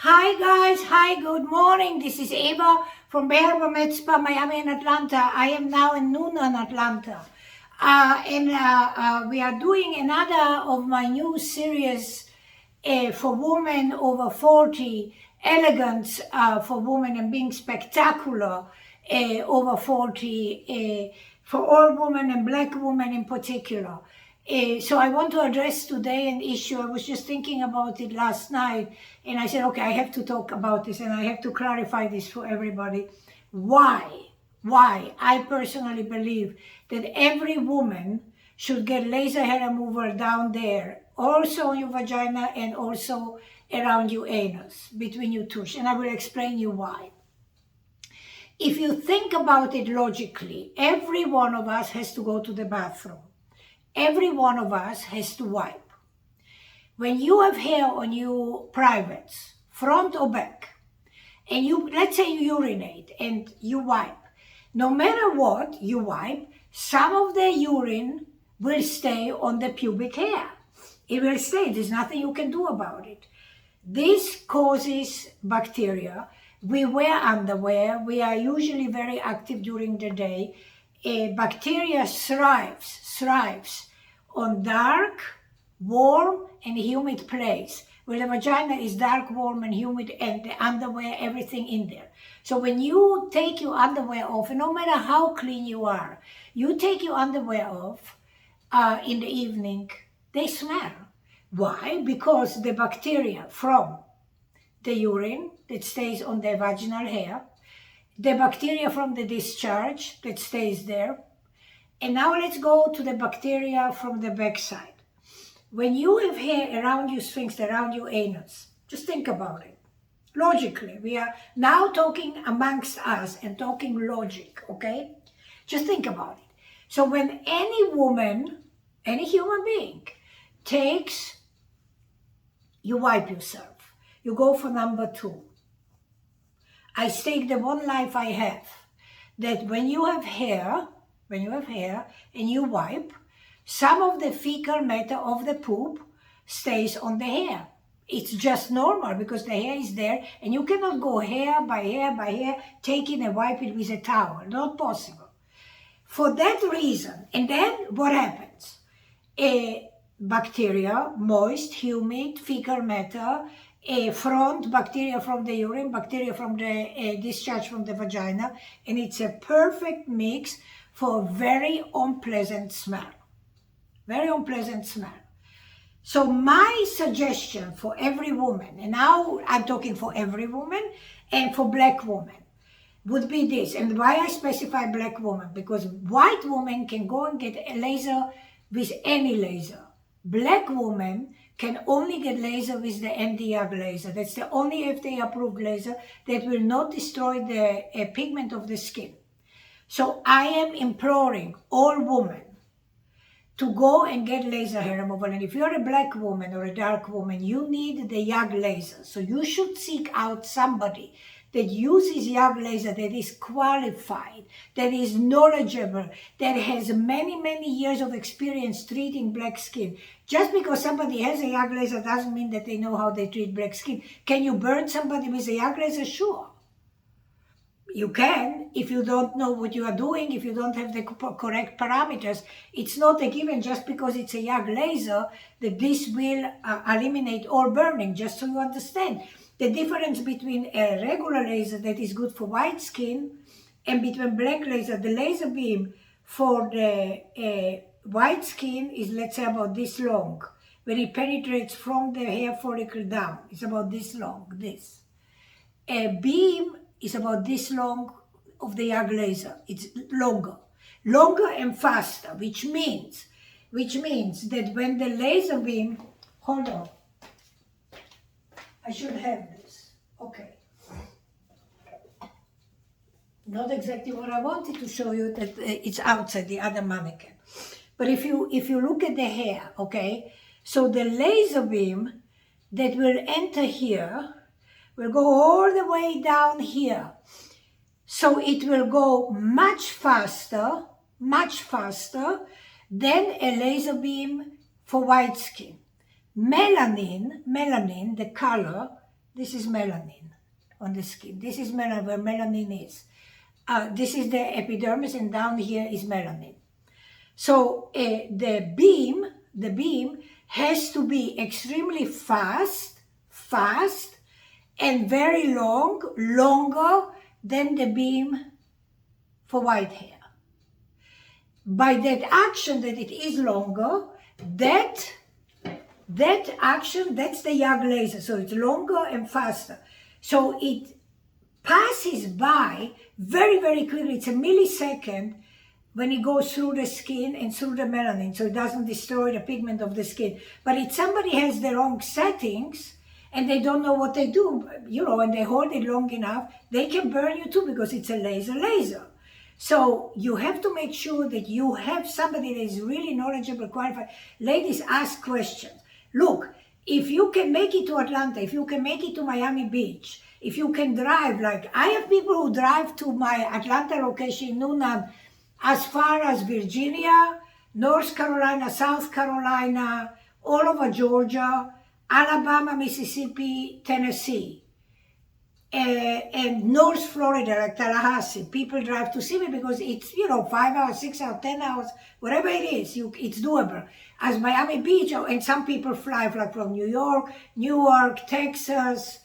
Hi guys, hi, good morning. This is Eva from Beherba Med Spa, Miami and Atlanta. I am now in noon in Atlanta. We are doing another of my new series for women over 40, elegance for women and being spectacular over 40, for all women and black women in particular. So I want to address today an issue. I was just thinking about it last night, and I said, okay, I have to talk about this, and I have to clarify this for everybody. Why I personally believe that every woman should get laser hair removal down there, also on your vagina and also around your anus, between your tush, and I will explain you why. If you think about it logically, every one of us has to go to the bathroom. Every one of us has to wipe. When you have hair on your privates, front or back, and let's say you urinate and you wipe, no matter what you wipe, some of the urine will stay on the pubic hair. It will stay. There's nothing you can do about it. This causes bacteria. We wear underwear. We are usually very active during the day. Bacteria thrives on dark, warm, and humid place, where the vagina is dark, warm, and humid, and the underwear, everything in there. So when you take your underwear off, and no matter how clean you are, you take your underwear off in the evening, they smell. Why? Because the bacteria from the urine that stays on the vaginal hair, the bacteria from the discharge that stays there, and now let's go to the bacteria from the backside. When you have hair around your sphincter, around your anus, just think about it. Logically, we are now talking amongst us and talking logic, okay? Just think about it. So when any woman, any human being, you wipe yourself. You go for number 2. I stake the one life I have, that when you have hair and you wipe, some of the fecal matter of the poop stays on the hair. It's just normal because the hair is there, and you cannot go hair by hair by hair, taking and wipe it with a towel. Not possible. For that reason, and then what happens? Bacteria, moist, humid, fecal matter, front, bacteria from the urine, bacteria from the discharge from the vagina, and it's a perfect mix for a very unpleasant smell. Very unpleasant smell. So my suggestion for every woman, and now I'm talking for every woman and for black women, would be this. And why I specify black woman? Because white women can go and get a laser with any laser. Black women can only get laser with the Nd:YAG laser. That's the only FDA approved laser that will not destroy the pigment of the skin. So I am imploring all women to go and get laser hair removal. And if you're a black woman or a dark woman, you need the YAG laser. So you should seek out somebody that uses YAG laser, that is qualified, that is knowledgeable, that has many, many years of experience treating black skin. Just because somebody has a YAG laser doesn't mean that they know how they treat black skin. Can you burn somebody with a YAG laser? Sure. You can, if you don't know what you are doing, if you don't have the correct parameters. It's not a given just because it's a YAG laser that this will eliminate all burning, just so you understand. The difference between a regular laser that is good for white skin and between black laser, the laser beam for the white skin is, let's say, about this long. When it penetrates from the hair follicle down, it's about this long, this. A beam is about this long of the YAG laser. It's longer and faster, which means that when the laser beam, hold on, I should have this, okay. Not exactly what I wanted to show you, that it's outside the other mannequin. But if you look at the hair, okay, so the laser beam that will enter here will go all the way down here. So it will go much faster than a laser beam for white skin. Melanin, the color This is melanin on the skin. This is melanin, where melanin is. This is the epidermis, and down here is melanin. So the beam has to be extremely fast, and very long, longer than the beam for white hair. By that action that it is longer, that action, that's the YAG laser. So it's longer and faster. So it passes by very, very quickly. It's a millisecond when it goes through the skin and through the melanin, so it doesn't destroy the pigment of the skin. But if somebody has the wrong settings and they don't know what they do, and they hold it long enough, they can burn you too, because it's a laser. So you have to make sure that you have somebody that is really knowledgeable, qualified. Ladies, ask questions. Look, if you can make it to Atlanta, if you can make it to Miami Beach, if you can drive, like I have people who drive to my Atlanta location in Newnan as far as Virginia, North Carolina, South Carolina, all over Georgia, Alabama, Mississippi, Tennessee, and North Florida, like Tallahassee. People drive to see me because it's, 5 hours, 6 hours, 10 hours, whatever it is, it's doable. As Miami Beach, and some people fly like from New York, Texas,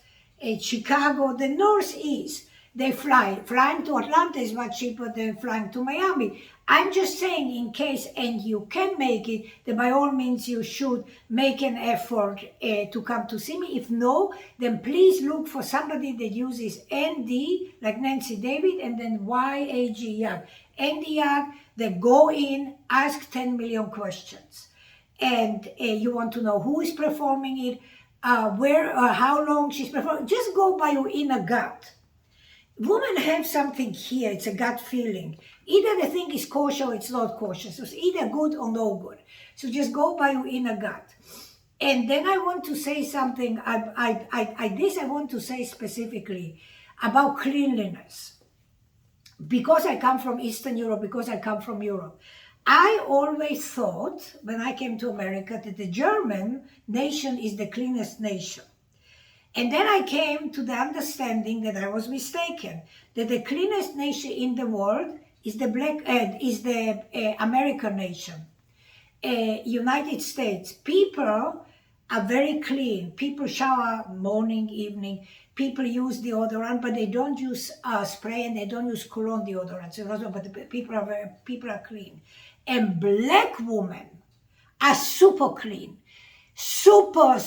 Chicago, the Northeast. They fly. Flying to Atlanta is much cheaper than flying to Miami. I'm just saying, in case, and you can make it, then by all means you should make an effort to come to see me. If no, then please look for somebody that uses ND, like Nancy David, and then YAG, ND YAG, that go in, ask 10 million questions. And you want to know who is performing it, where, how long she's performing. Just go by your inner gut. Women have something here, it's a gut feeling. Either the thing is kosher or it's not kosher. So it's either good or no good. So just go by your inner gut. And then I want to say something, I want to say specifically about cleanliness. Because I come from Eastern Europe, because I come from Europe, I always thought, when I came to America, that the German nation is the cleanest nation. And then I came to the understanding that I was mistaken, that the cleanest nation in the world is the American nation, United States. People are very clean. People shower morning, evening. People use deodorant, but they don't use spray, and they don't use cologne deodorant. So, but the people are clean. And black women are super clean. Super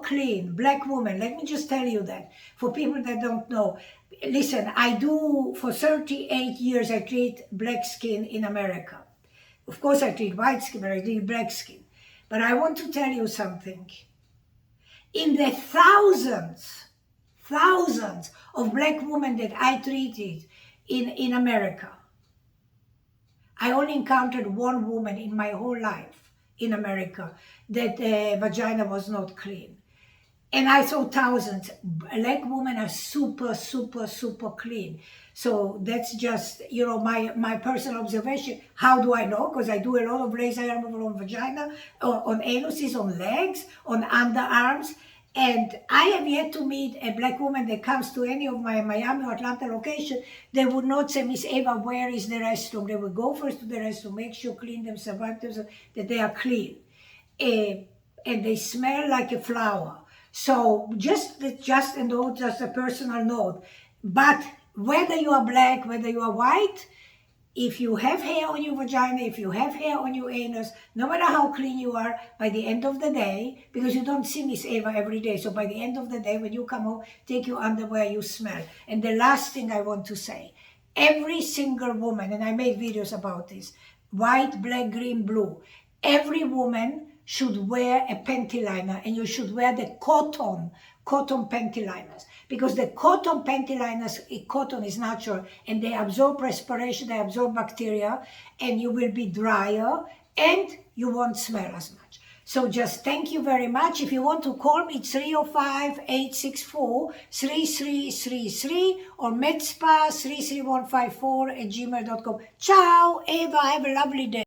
clean black woman. Let me just tell you that for people that don't know. Listen, for 38 years I treat black skin in America. Of course I treat white skin, but I treat black skin. But I want to tell you something. In the thousands of black women that I treated in America, I only encountered one woman in my whole life in America that vagina was not clean. And I saw thousands. Black women are super clean. So that's just, my personal observation. How do I know? Because I do a lot of laser removal on vagina, on anuses, on legs, on underarms. And I have yet to meet a black woman that comes to any of my Miami or Atlanta location. They would not say, Miss Eva, where is the restroom? They would go first to the restroom, make sure, clean themselves, wipe themselves, that they are clean. And they smell like a flower. So just a note, just a personal note. But whether you are black, whether you are white, if you have hair on your vagina, if you have hair on your anus, no matter how clean you are, by the end of the day, because you don't see Miss Eva every day, so by the end of the day, when you come home, take your underwear, you smell. And the last thing I want to say, every single woman, and I made videos about this, white, black, green, blue, every woman should wear a panty liner, and you should wear the cotton panty liners, because the cotton panty liners, cotton is natural, and they absorb perspiration, they absorb bacteria, and you will be drier, and you won't smell as much. So just thank you very much. If you want to call me, 305-864-3333 or medspa33154@gmail.com. Ciao, Eva, have a lovely day.